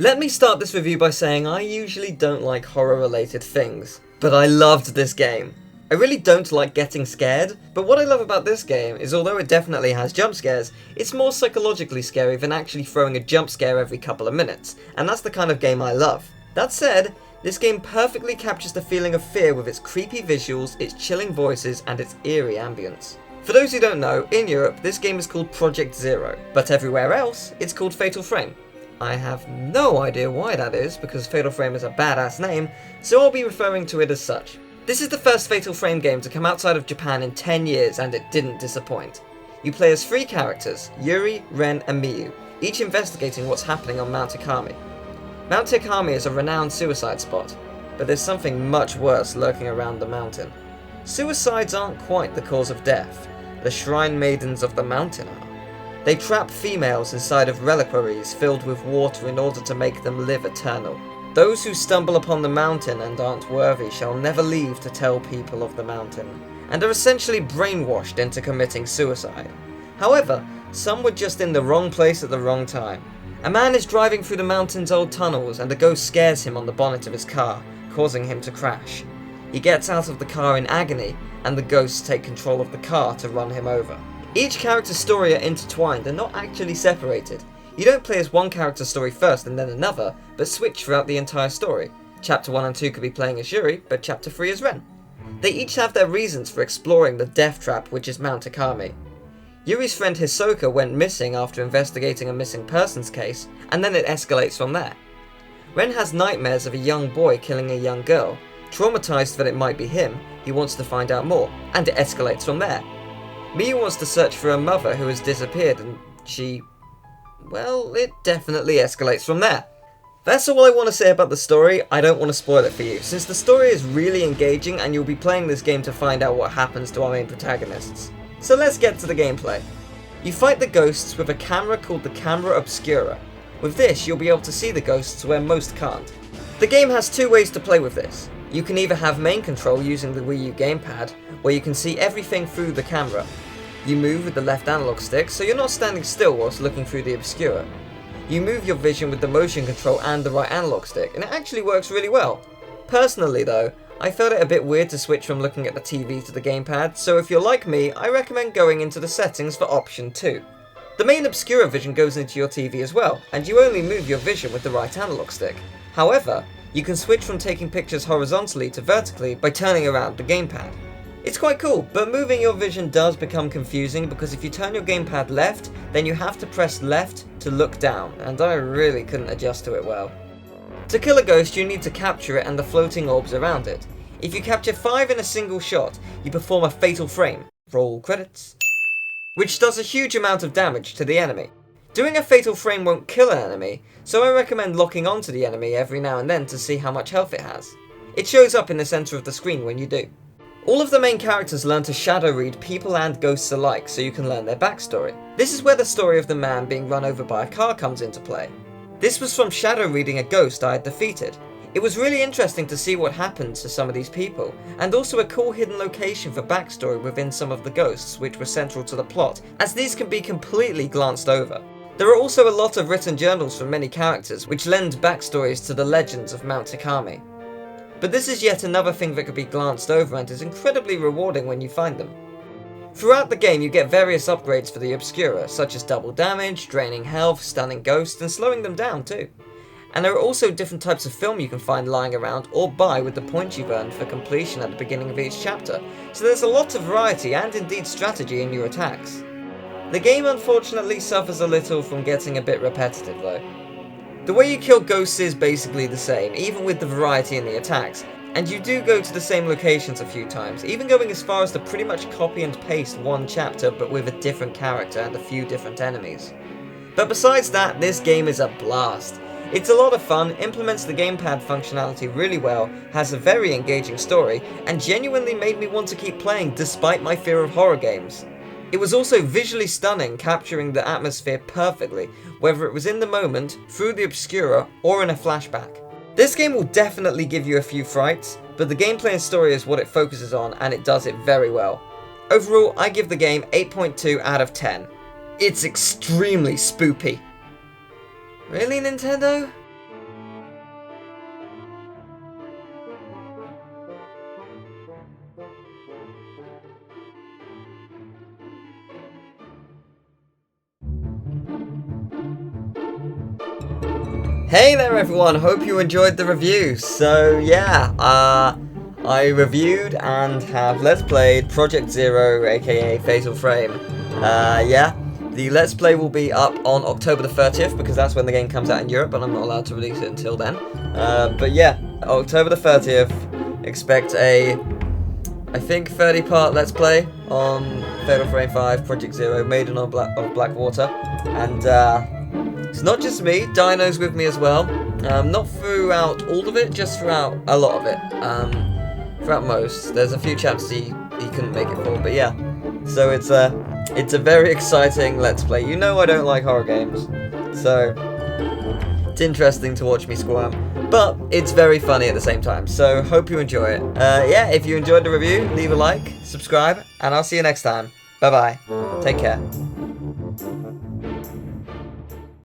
Let me start this review by saying I usually don't like horror-related things, but I loved this game. I really don't like getting scared, but what I love about this game is although it definitely has jump scares, it's more psychologically scary than actually throwing a jump scare every couple of minutes, and that's the kind of game I love. That said, this game perfectly captures the feeling of fear with its creepy visuals, its chilling voices, and its eerie ambience. For those who don't know, in Europe this game is called Project Zero, but everywhere else it's called Fatal Frame. I have no idea why that is, because Fatal Frame is a badass name, so I'll be referring to it as such. This is the first Fatal Frame game to come outside of Japan in 10 years, and it didn't disappoint. You play as 3 characters, Yuri, Ren, and Miyu, each investigating what's happening on Mount Hikami. Mount Hikami is a renowned suicide spot, but there's something much worse lurking around the mountain. Suicides aren't quite the cause of death, the shrine maidens of the mountain are. They trap females inside of reliquaries filled with water in order to make them live eternal. Those who stumble upon the mountain and aren't worthy shall never leave to tell people of the mountain, and are essentially brainwashed into committing suicide. However, some were just in the wrong place at the wrong time. A man is driving through the mountain's old tunnels and a ghost scares him on the bonnet of his car, causing him to crash. He gets out of the car in agony, and the ghosts take control of the car to run him over. Each character's story are intertwined and not actually separated. You don't play as one character's story first and then another, but switch throughout the entire story. Chapter 1 and 2 could be playing as Yuri, but Chapter 3 as Ren. They each have their reasons for exploring the death trap which is Mount Hikami. Yuri's friend Hisoka went missing after investigating a missing persons case, and then it escalates from there. Ren has nightmares of a young boy killing a young girl. Traumatized that it might be him, he wants to find out more, and it escalates from there. Miyu wants to search for her mother who has disappeared, and well, it definitely escalates from there. That's all I want to say about the story. I don't want to spoil it for you, since the story is really engaging and you'll be playing this game to find out what happens to our main protagonists. So let's get to the gameplay. You fight the ghosts with a camera called the Camera Obscura. With this, you'll be able to see the ghosts where most can't. The game has 2 ways to play with this. You can either have main control using the Wii U gamepad, where you can see everything through the camera. You move with the left analog stick, so you're not standing still whilst looking through the Obscura. You move your vision with the motion control and the right analog stick, and it actually works really well. Personally though, I felt it a bit weird to switch from looking at the TV to the gamepad, so if you're like me, I recommend going into the settings for option 2. The main Obscura vision goes into your TV as well, and you only move your vision with the right analog stick. However, you can switch from taking pictures horizontally to vertically by turning around the gamepad. It's quite cool, but moving your vision does become confusing because if you turn your gamepad left, then you have to press left to look down, and I really couldn't adjust to it well. To kill a ghost, you need to capture it and the floating orbs around it. If you capture 5 in a single shot, you perform a fatal frame, roll credits, which does a huge amount of damage to the enemy. Doing a fatal frame won't kill an enemy, so I recommend locking onto the enemy every now and then to see how much health it has. It shows up in the centre of the screen when you do. All of the main characters learn to shadow read people and ghosts alike so you can learn their backstory. This is where the story of the man being run over by a car comes into play. This was from shadow reading a ghost I had defeated. It was really interesting to see what happened to some of these people, and also a cool hidden location for backstory within some of the ghosts which were central to the plot, as these can be completely glanced over. There are also a lot of written journals from many characters which lend backstories to the legends of Mount Hikami. But this is yet another thing that could be glanced over and is incredibly rewarding when you find them. Throughout the game you get various upgrades for the Obscura, such as double damage, draining health, stunning ghosts, and slowing them down too. And there are also different types of film you can find lying around or buy with the points you've earned for completion at the beginning of each chapter, so there's a lot of variety and indeed strategy in your attacks. The game unfortunately suffers a little from getting a bit repetitive though. The way you kill ghosts is basically the same, even with the variety in the attacks, and you do go to the same locations a few times, even going as far as to pretty much copy and paste one chapter but with a different character and a few different enemies. But besides that, this game is a blast. It's a lot of fun, implements the gamepad functionality really well, has a very engaging story, and genuinely made me want to keep playing despite my fear of horror games. It was also visually stunning, capturing the atmosphere perfectly, whether it was in the moment, through the Obscura, or in a flashback. This game will definitely give you a few frights, but the gameplay and story is what it focuses on, and it does it very well. Overall, I give the game 8.2 out of 10. It's extremely spoopy. Really, Nintendo? Hey there everyone, hope you enjoyed the review. So yeah, I reviewed and have Let's Played Project Zero, aka Fatal Frame. Yeah, the Let's Play will be up on October the 30th because that's when the game comes out in Europe, and I'm not allowed to release it until then. But yeah, October the 30th, expect a, I think, 30-part Let's Play on Fatal Frame 5, Project Zero, Maiden of Black Water, and it's not just me, Dino's with me as well. Not throughout all of it, just throughout a lot of it. Throughout most. There's a few chapters he couldn't make it for, but yeah. So it's a very exciting Let's Play. You know I don't like horror games, so it's interesting to watch me squirm. But it's very funny at the same time, so hope you enjoy it. Yeah, if you enjoyed the review, leave a like, subscribe, and I'll see you next time. Bye-bye. Take care.